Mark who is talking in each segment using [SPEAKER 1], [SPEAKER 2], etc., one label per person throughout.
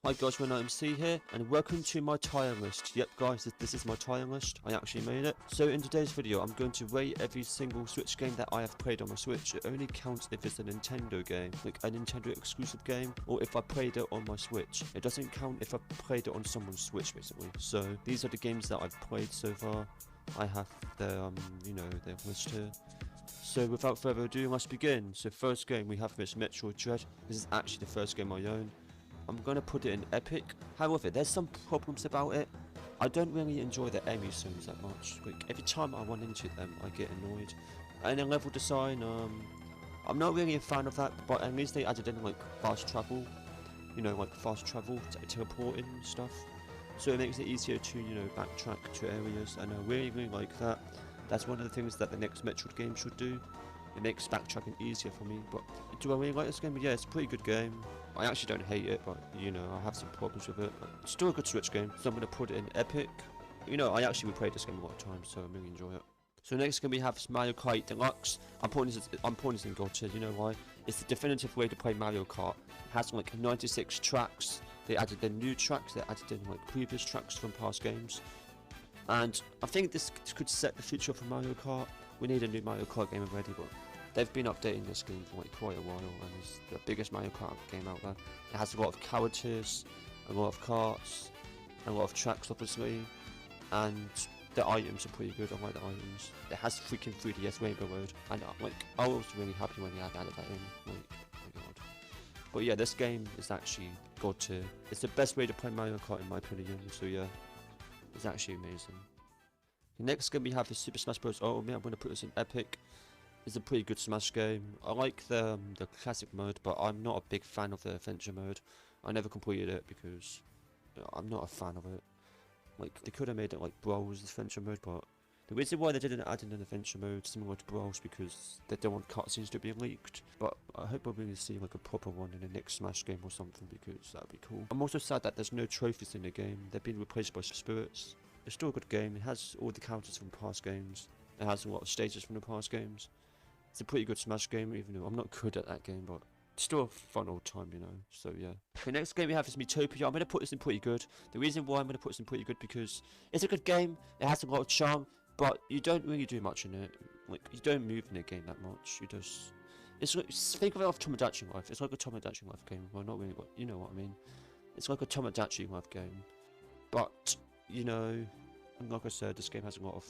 [SPEAKER 1] Hi guys, RKMC here, and welcome to my tier list. Yep guys, this is my tier list. I actually made it. So in today's video, I'm going to rate every single Switch game that I have played on my Switch. It only counts if it's a Nintendo game, like a Nintendo exclusive game, or if I played it on my Switch. It doesn't count if I played it on someone's Switch, basically. So these are the games that I've played so far. I have their, their list here. So without further ado, let's begin. So first game we have this Metroid Dread. This is actually the first game I own. I'm gonna put it in epic. However, there's some problems about it. I don't really enjoy the enemy zones that much. Like every time I run into them, I get annoyed. And then level design, I'm not really a fan of that. But at least they added in like fast travel, like fast travel, teleporting and stuff. So it makes it easier to backtrack to areas, and I really like that. That's one of the things that the next Metroid game should do. It makes backtracking easier for me. But do I really like this game? But yeah, it's a pretty good game. I actually don't hate it, but I have some problems with it. But it's still a good Switch game, so I'm gonna put it in epic. I actually replayed this game a lot of times, so I really enjoy it. So next game we have Mario Kart Deluxe. I'm putting this in God tier. You know why? It's the definitive way to play Mario Kart. It has like 96 tracks. They added in new tracks. They added in like previous tracks from past games. And I think this could set the future for Mario Kart. We need a new Mario Kart game already, but they've been updating this game for like quite a while, and it's the biggest Mario Kart game out there. It has a lot of characters, a lot of karts, and a lot of tracks obviously, and the items are pretty good. I like the items. It has freaking 3DS Rainbow Road, and I was really happy when they added that in. Like, oh my god. But yeah, this game is actually God tier. It's the best way to play Mario Kart in my opinion. So yeah, it's actually amazing. The next game we have is Super Smash Bros. Ultimate. I'm going to put this in epic. It's a pretty good Smash game. I like the classic mode, but I'm not a big fan of the adventure mode. I never completed it because I'm not a fan of it. Like, they could have made it like Brawl's adventure mode, but the reason why they didn't add in an adventure mode similar to Brawl's because they don't want cutscenes to be leaked. But I hope we'll really see like a proper one in the next Smash game or something, because that would be cool. I'm also sad that there's no trophies in the game. They've been replaced by spirits. It's still a good game. It has all the counters from past games. It has a lot of stages from the past games. It's a pretty good Smash game, even though I'm not good at that game, but it's still a fun old time, so yeah. The next game we have is Miitopia. I'm going to put this in pretty good. The reason why I'm going to put this in pretty good because it's a good game, it has a lot of charm, but you don't really do much in it. Like, you don't move in the game that much. You just... It's like, think of it off Tomodachi Life. It's like a Tomodachi Life game. Well, not really, but you know what I mean. It's like a Tomodachi Life game. But, and like I said, this game has a lot of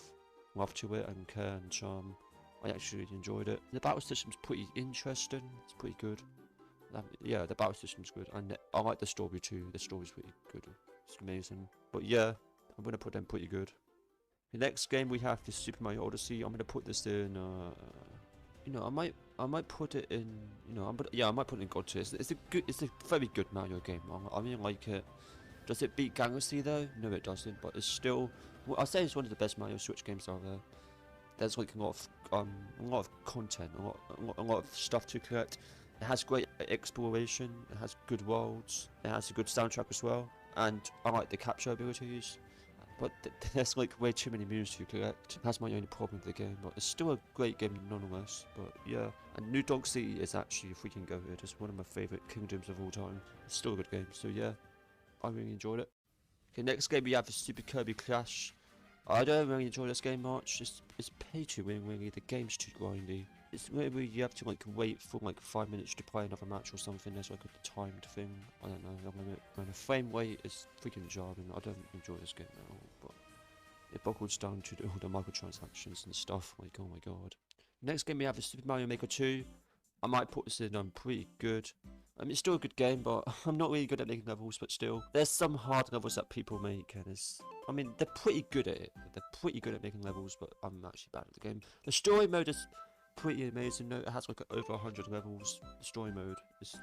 [SPEAKER 1] love to it and care and charm. I actually really enjoyed it. The battle system's pretty interesting. It's pretty good. Yeah, the battle system's good, and I like the story too. The story's pretty good. It's amazing. But yeah, I'm gonna put them pretty good. The next game we have is Super Mario Odyssey. I'm gonna put this in. I might put it in. I might put it in God tier. It's a very good Mario game. I really like it. Does it beat Galaxy though? No, it doesn't. But it's still. Well, I'd say it's one of the best Mario Switch games out there. There's like a lot of content, a lot of stuff to collect. It has great exploration. It has good worlds. It has a good soundtrack as well, and I like the capture abilities. But there's like way too many moves to collect. That's my only problem with the game, but it's still a great game nonetheless. But yeah, and New Donk City is actually a freaking go-ahead. It's one of my favourite kingdoms of all time. It's still a good game. So yeah, I really enjoyed it. Okay, next game we have is Super Kirby Clash. I don't really enjoy this game much. It's pay to win really. The game's too grindy. It's maybe you have to like wait for like 5 minutes to play another match or something. There's like a timed thing. I don't know. And the frame rate is freaking jarring. I don't enjoy this game at all. But it boggles down to all the microtransactions and stuff. Like, oh my god. Next game we have is Super Mario Maker 2. I might put this in pretty good. I mean, it's still a good game, but I'm not really good at making levels, but still. There's some hard levels that people make, and they're pretty good at it. They're pretty good at making levels, but I'm actually bad at the game. The story mode is pretty amazing. No, it has like over 100 levels. The story mode is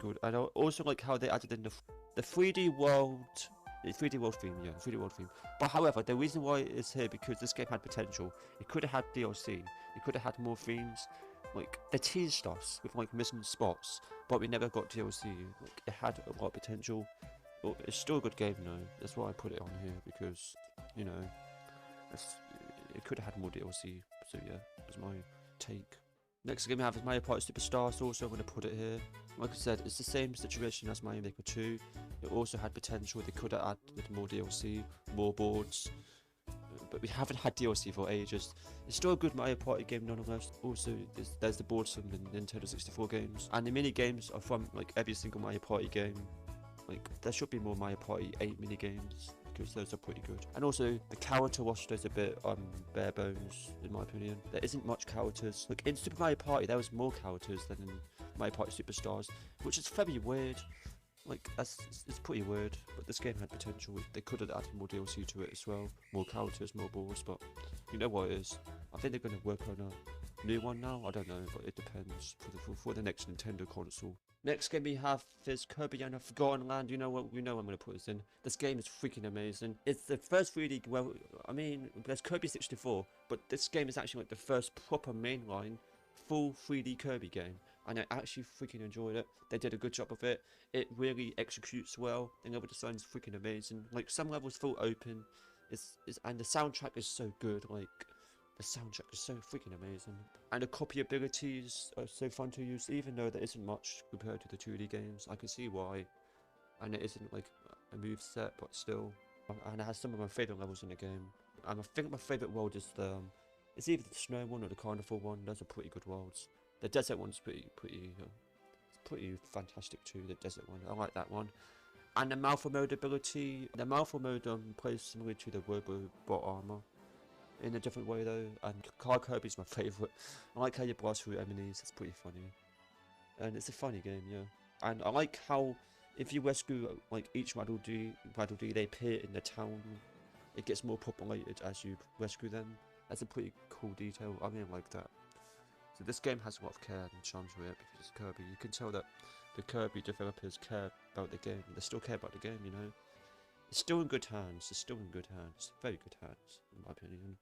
[SPEAKER 1] good. And I also like how they added in the 3D world... The 3D world theme, yeah, 3D world theme. But however, the reason why it's here, because this game had potential. It could have had DLC. It could have had more themes. Like, they teased us with like missing spots, but we never got DLC. Like, it had a lot of potential. But it's still a good game though. That's why I put it on here, because it could have had more DLC. So yeah, that's my take. Next game we have is Mario Party Superstars. Also, I'm going to put it here. Like I said, it's the same situation as Mario Maker 2. It also had potential. They could have added more DLC, more boards. But we haven't had DLC for ages. It's still a good Mario Party game nonetheless. Also, there's the boards from the Nintendo 64 games. And the mini games are from like every single Mario Party game. Like, there should be more Mario Party 8 mini games, because those are pretty good. And also, the character roster is a bit bare bones, in my opinion. There isn't much characters. Like, in Super Mario Party, there was more characters than in Mario Party Superstars, which is very weird. Like, it's pretty weird, but this game had potential. They could have added more DLC to it as well. More characters, more boards, but you know what it is. I think they're going to work on a new one now. I don't know, but it depends for the next Nintendo console. Next game we have is Kirby and a Forgotten Land. You know what? I'm going to put this in. This game is freaking amazing. It's the first 3D. Well, I mean, there's Kirby 64, but this game is actually like the first proper mainline full 3D Kirby game, and I actually freaking enjoyed it. They did a good job of it. It really executes well. The level design is freaking amazing. Like, some levels feel open. And the soundtrack is so good. Like, the soundtrack is so freaking amazing. And the copyabilities are so fun to use, even though there isn't much compared to the 2D games. I can see why. And it isn't like a move set, but still. And it has some of my favourite levels in the game. And I think my favourite world is it's either the snow one or the carnival one. Those are pretty good worlds. The desert one's pretty fantastic too. The desert one, I like that one. And the Malfa mode ability. The Malfa mode plays similar to the Robobot armor, in a different way though. And Car Kirby's my favourite. I like how you blast through enemies. It's pretty funny, and it's a funny game, yeah. And I like how if you rescue like each Waddle Dee, they appear in the town. It gets more populated as you rescue them. That's a pretty cool detail. I really like that. So this game has a lot of care and charm to it because it's Kirby. You can tell that the Kirby developers care about the game. They still care about the game, you know. It's still in good hands. It's still in good hands. Very good hands, in my opinion.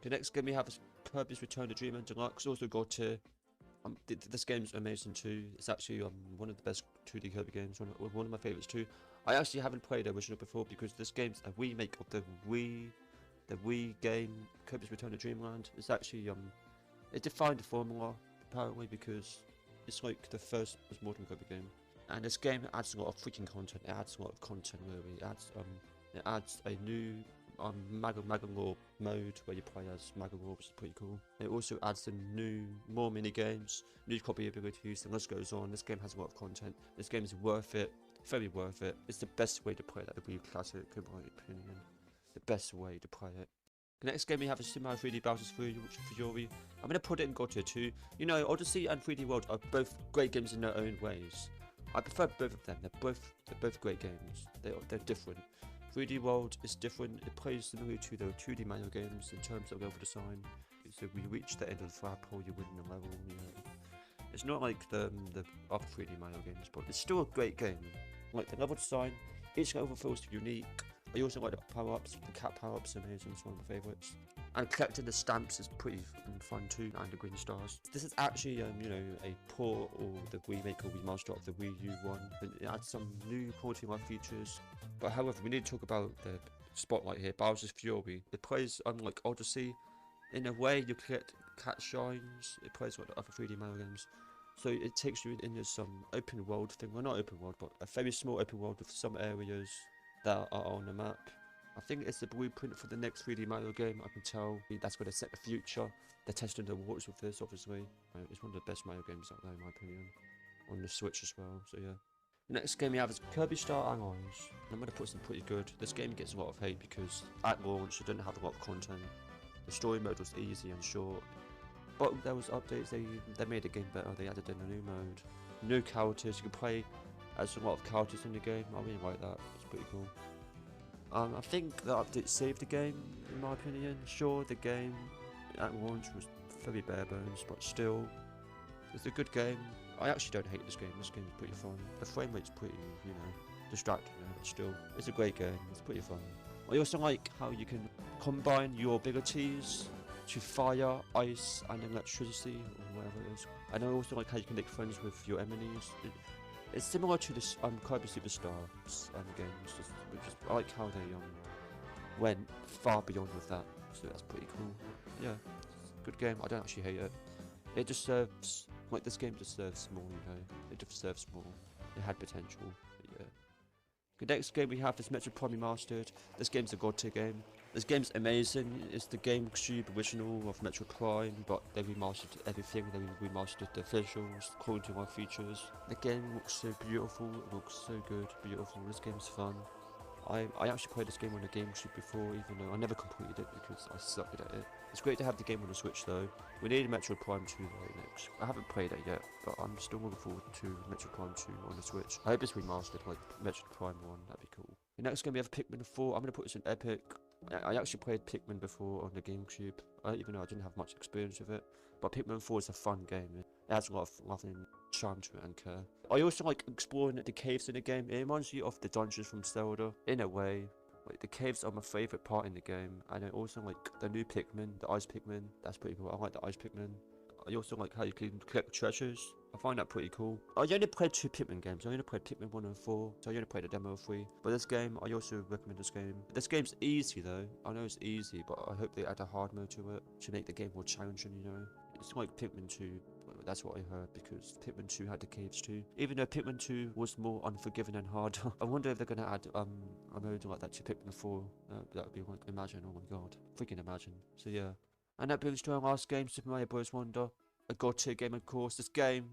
[SPEAKER 1] The next game we have is Kirby's Return to Dreamland Deluxe. Also got to. This game's amazing too. It's actually one of the best 2D Kirby games. One of my favourites too. I actually haven't played the original before because this game's a remake of the Wii game Kirby's Return to Dreamland. It's actually it defined the formula apparently because it's like the first modern Kirby game. And this game adds a lot of freaking content. It adds a lot of content really. It adds a new Magalore mode where you play as Magalore, which is pretty cool. It also adds some more mini games, new copy abilities, and this goes on. This game has a lot of content. This game is worth it, very worth it. It's the best way to play that Wii Classic, in my opinion. The best way to play it. The next game we have is Super Mario 3D Bowser's Fury. I'm going to put it in God Tier 2. You know, Odyssey and 3D World are both great games in their own ways. I prefer both of them. They're both great games. They're different. 3D World is different. It plays similarly to the 2D Mario games in terms of level design. So we reach the end of the flagpole, you win the level. You know. It's not like the other 3D Mario games, but it's still a great game. Like the level design, each level feels unique. I also like the power-ups. The cat power-ups are amazing. It's one of my favourites. And collecting the stamps is pretty fun too, and the green stars. This is actually, you know, a port or the remake or remaster of the Wii U one. It adds some new quality of life features. But however, we need to talk about the spotlight here, Bowser's Fury. It plays unlike Odyssey. In a way, you collect cat shines. It plays like the other 3D Mario games. So it takes you in this open world thing. Well, not open world, but a very small open world with some areas that are on the map. I think it's the blueprint for the next 3D Mario game. I can tell that's going to set the future. They're testing the waters with this, obviously. It's one of the best Mario games out there, in my opinion. On the Switch as well, so yeah. The next game we have is Kirby Star Allies. I'm going to put some pretty good. This game gets a lot of hate because at launch it didn't have a lot of content. The story mode was easy and short. But there was updates, they made the game better. They added in a new mode. New characters, you can play as a lot of characters in the game. I really like that, it's pretty cool. I think the update saved the game, in my opinion. Sure, the game at launch was very bare bones, but still, it's a good game. I actually don't hate this game. This game is pretty fun. The frame rate's pretty, you know, distracting, but still, it's a great game. It's pretty fun. I also like how you can combine your abilities to fire, ice, and electricity, or whatever it is. And I also like how you can make friends with your enemies. It's similar to this Kirby Superstars games. I like how they went far beyond with that. So that's pretty cool. Yeah, good game. I don't actually hate it. It deserves, like this game deserves more, you know. It deserves more. It had potential, but yeah. The next game we have is Metroid Remastered. This game's a god tier game. This game's amazing. It's the GameCube original of Metroid Prime, but they remastered everything. They remastered the visuals, quality of features. The game looks so beautiful. It looks so good, beautiful. This game's fun. I actually played this game on the GameCube before, even though I never completed it because I sucked at it. It's great to have the game on the Switch though. We need Metroid Prime 2 though next. I haven't played it yet, but I'm still looking forward to Metroid Prime 2 on the Switch. I hope it's remastered like Metroid Prime 1, that'd be cool. The next game we have Pikmin 4. I'm going to put this in Epic. I actually played Pikmin before on the GameCube, even though I didn't have much experience with it. But Pikmin 4 is a fun game. It has a lot of loving charm to it and care. I also like exploring the caves in the game. It reminds you of the dungeons from Zelda, in a way. Like, the caves are my favourite part in the game. And I also like the new Pikmin, the Ice Pikmin. That's pretty cool. I like the Ice Pikmin. I also like how you can collect treasures. I find that pretty cool. I only played 2 Pikmin games. I only played Pikmin 1 and 4, so I only played a demo of 3. But this game, I also recommend this game. This game's easy though. I know it's easy, but I hope they add a hard mode to it to make the game more challenging, you know. It's like Pikmin 2, that's what I heard, because Pikmin 2 had the caves too. Even though Pikmin 2 was more unforgiving and harder. I wonder if they're gonna add a mode like that to Pikmin 4. That would be like, imagine, oh my god. Freaking imagine. So yeah. And that brings to our last game, Super Mario Bros. Wonder. A god tier game, of course. This game,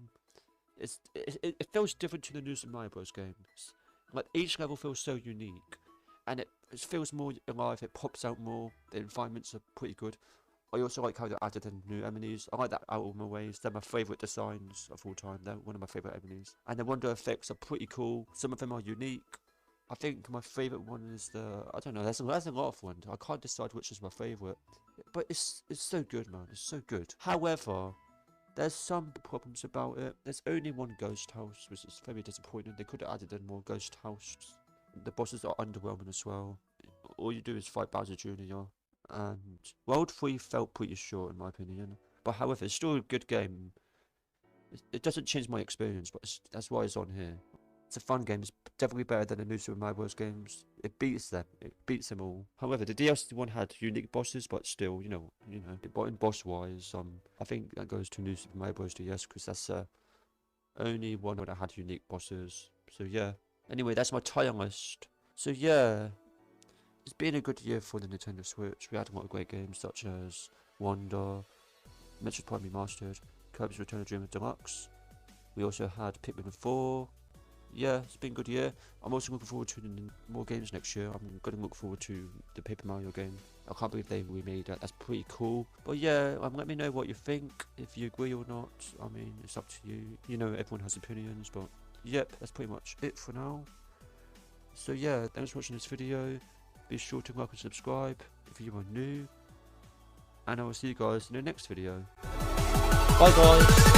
[SPEAKER 1] it feels different to the new Super Mario Bros. Games. Like, each level feels so unique. And it feels more alive, it pops out more. The environments are pretty good. I also like how they added in new enemies. I like that out of my ways. They're my favourite designs of all time. They're one of my favourite enemies. And the wonder effects are pretty cool. Some of them are unique. I think my favourite one is the... I don't know, there's a lot of ones. I can't decide which is my favourite. But it's so good, man. It's so good. However, there's some problems about it. There's only one ghost house, which is very disappointing. They could have added in more ghost houses. The bosses are underwhelming as well. All you do is fight Bowser Jr. And World 3 felt pretty short in my opinion. But however, it's still a good game. It doesn't change my experience, but that's why it's on here. It's a fun game. It's definitely better than the new Super Mario Bros. Games. It beats them. It beats them all. However, the DLC one had unique bosses, but still, you know, in boss wise, I think that goes to new Super Mario Bros. DS because that's only one that had unique bosses. So yeah. Anyway, that's my tier list. So yeah, it's been a good year for the Nintendo Switch. We had a lot of great games such as Wonder, Metroid Prime Remastered, Kirby's Return of Dream Deluxe. We also had Pikmin 4. Yeah, it's been a good year. I'm also looking forward to more games next year. I'm going to look forward to the Paper Mario game. I can't believe they remade that. That's pretty cool. But yeah, let me know what you think, if you agree or not. I mean, it's up to you. You know, everyone has opinions, but yep, that's pretty much it for now. So yeah, thanks for watching this video. Be sure to like and subscribe if you are new. And I will see you guys in the next video. Bye guys!